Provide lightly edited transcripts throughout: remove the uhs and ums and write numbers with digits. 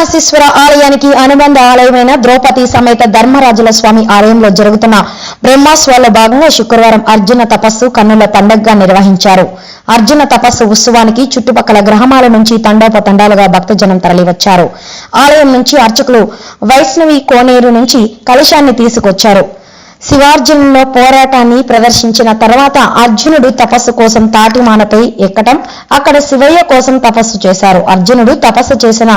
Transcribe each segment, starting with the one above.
శ్రీకాళహస్తీశ్వర ఆలయానికి అనుబంధ ఆలయమైన ద్రౌపది సమేత ధర్మరాజుల స్వామి ఆలయంలో జరుగుతున్న బ్రహ్మోత్సవాల్లో భాగంగా శుక్రవారం అర్జున తపస్సు కన్నుల పండగగా నిర్వహించారు. అర్జున తపస్సు ఉత్సవానికి చుట్టుపక్కల గ్రామాల నుంచి తండోపతండాలుగా భక్తజనం తరలివచ్చారు. ఆలయం నుంచి అర్చకులు వైష్ణవి కోనేరు నుంచి కలశాన్ని తీసుకొచ్చారు. శివార్జునులో పోరాటాన్ని ప్రదర్శించిన తర్వాత అర్జునుడు తపస్సు కోసం తాటిమానపై ఎక్కటం, అక్కడ శివయ్య కోసం తపస్సు చేశారు. అర్జునుడు తపస్సు చేసిన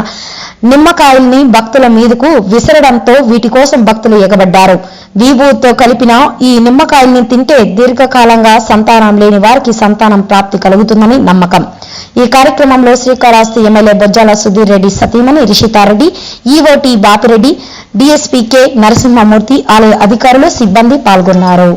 నిమ్మకాయల్ని భక్తుల మీదకు విసరడంతో వీటి కోసం భక్తులు ఎగబడ్డారు. విభూతితో కలిపిన ఈ నిమ్మకాయల్ని తింటే దీర్ఘకాలంగా సంతానం లేని వారికి సంతానం ప్రాప్తి కలుగుతుందని నమ్మకం. ఈ కార్యక్రమంలో శ్రీకాళహస్తి ఎమ్మెల్యే బొజ్జాల సుధీర్ రెడ్డి సతీమణి రిషితారెడ్డి, ఈవోటీ బాపిరెడ్డి, డీఎస్పీ కె నరసింహమూర్తి, ఆలయ అధికారులు, సిబ్బంది పాల్గొన్నారు.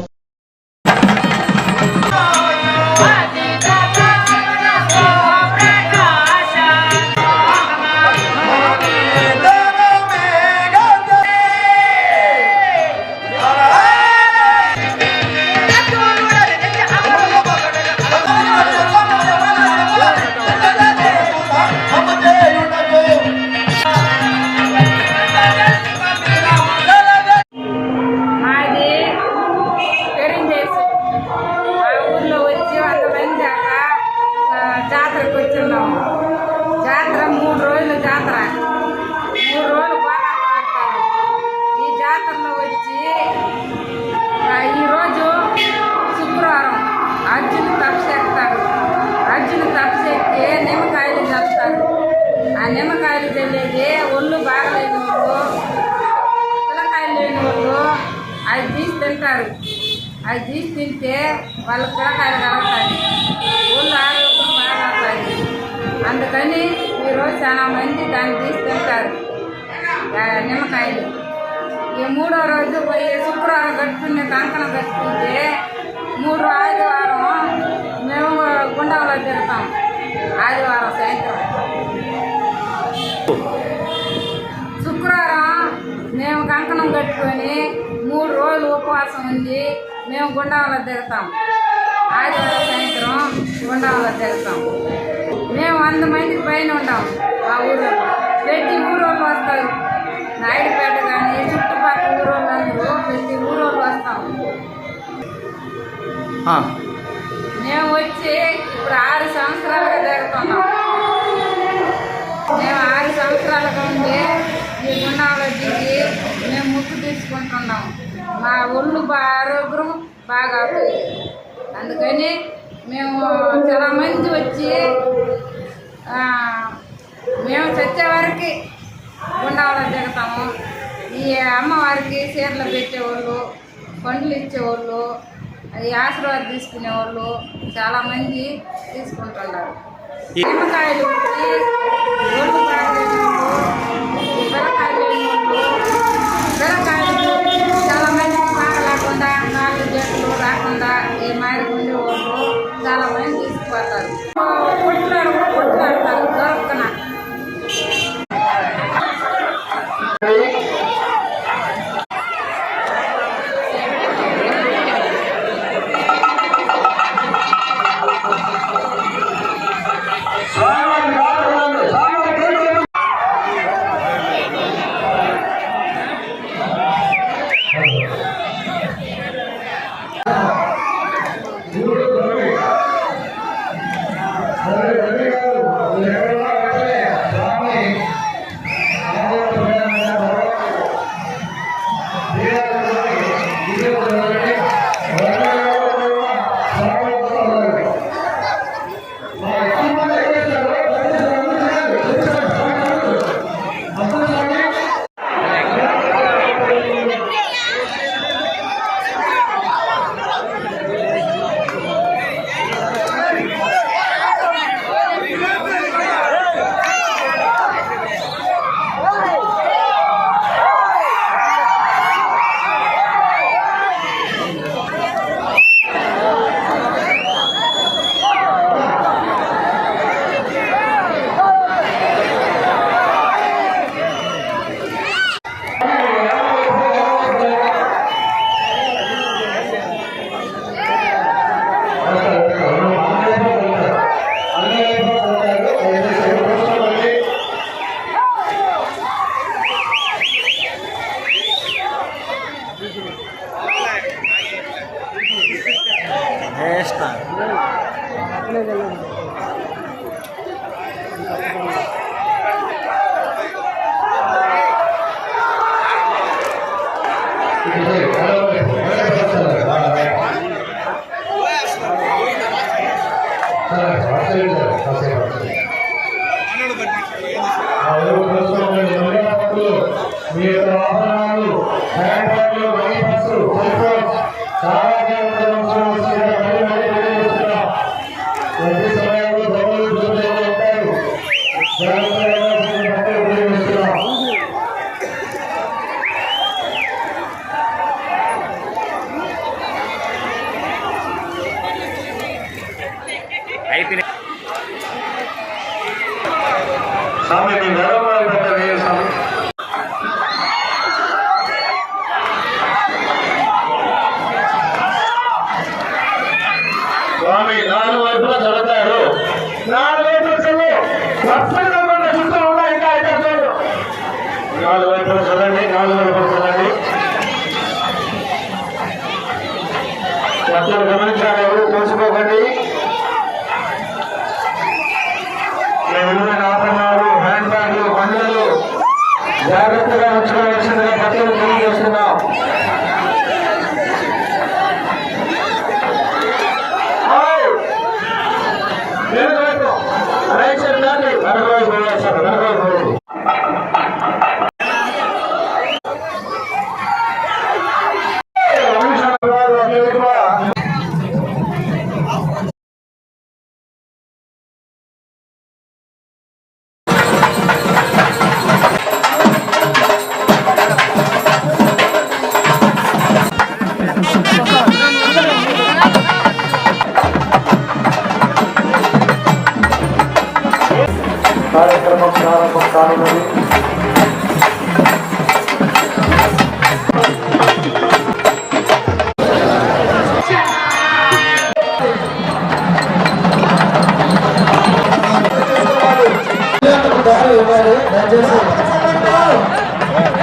జాతరకు వచ్చిన్నాము. జాతర 3 రోజులు జాతర, 3 రోజులు బాగా ఆడతారు. ఈ జాతరలో వచ్చి ఈరోజు శుక్రవారం అర్జును తపస్సెక్తాడు. అర్జును తపస్సెక్కి నిమ్మకాయలు చల్లుతారు. ఆ నిమ్మకాయలు చల్లేది ఒళ్ళు బాగలేని వాళ్ళు, పిల్లకాయలు లేని వాళ్ళు అవి తీసి తింటారు. అవి తీసి తింటే వాళ్ళకి పిల్లకాయలు కలుగుతాయి, ఒళ్ళు ఆరోగ్యం బాగా అవుతాయి. అందుకని ఈరోజు చాలా మంది దాన్ని తీసి తింటారు నిమ్మకాయలు. ఈ 3వ రోజు పోయి శుక్రవారం కట్టుకునే కంకణం కట్టుకుంటే 3 ఆదివారం మేము గుండంలో తిరుగుతాం. ఆదివారం సాయంత్రం, శుక్రవారం మేము కంకణం కట్టుకొని 3 రోజులు ఉపవాసం ఉంది మేము గుండంలో తిరుగుతాం. ఆదివారం సాయంత్రం గుండంలో తిరుగుతాం. మేము 100 మందికి పైన ఉంటాం. మా ఊరు ప్రతి ఊరోళ్ళు వస్తారు. నాయుడుపేట కానీ చుట్టుపక్కల ఊరోళ్ళందరూ ప్రతి ఊరోళ్ళు వస్తాం. మేము వచ్చి ఇప్పుడు 6 సంవత్సరాలుగా జరుగుతున్నాం. మేము 6 సంవత్సరాలుగా ఉండి ఈ గుండంలో దిగి మేము ముక్కు తీసుకుంటున్నాం. మా ఒళ్ళు ఆరోగ్యం బాగా అవుతుంది. అందుకని మేము చాలా మంది వచ్చి మేము చచ్చేవారికి గుండంలో దిగుతాము. ఈ అమ్మవారికి చీరలు పెట్టేవాళ్ళు, పండ్లు ఇచ్చేవాళ్ళు, ఈ ఆశీర్వాదం తీసుకునేవాళ్ళు చాలామంది తీసుకుంటున్నారు. నిమ్మకాయలు వచ్చి ఒళ్ళు బాగలేని వాళ్ళు, పిల్లకాయలు లేని వాళ్ళు, పిల్లకాయలు చాలామంది బాగలేకుండా 4 జట్లు రాకుండా ఈ మారి ఉండేవాళ్ళు చాలామంది తీసుకుపోతారు. కొట్లాడతారు దొరకన. Selamat స్వామి నాలుగు వైపులా చదువుతారు. నాలుగు వైపుల చుట్టూ ఉన్నాయి. ఇంకా నాలుగు వైపుల చదవండి. నాలుగు వైపుల చదవండి. భక్తులు గమనించాలి, ఎవరు కోసుకోకండి. విలువైన ఆభరణాలు, హ్యాండ్ బ్యాగ్లు, బండ్లు జాగ్రత్తగా ఉంచుకోవాల్సిందిగా భక్తులు తెలియజేస్తున్నాం. కార్యక్రమం ప్రారంభం కానున్నది.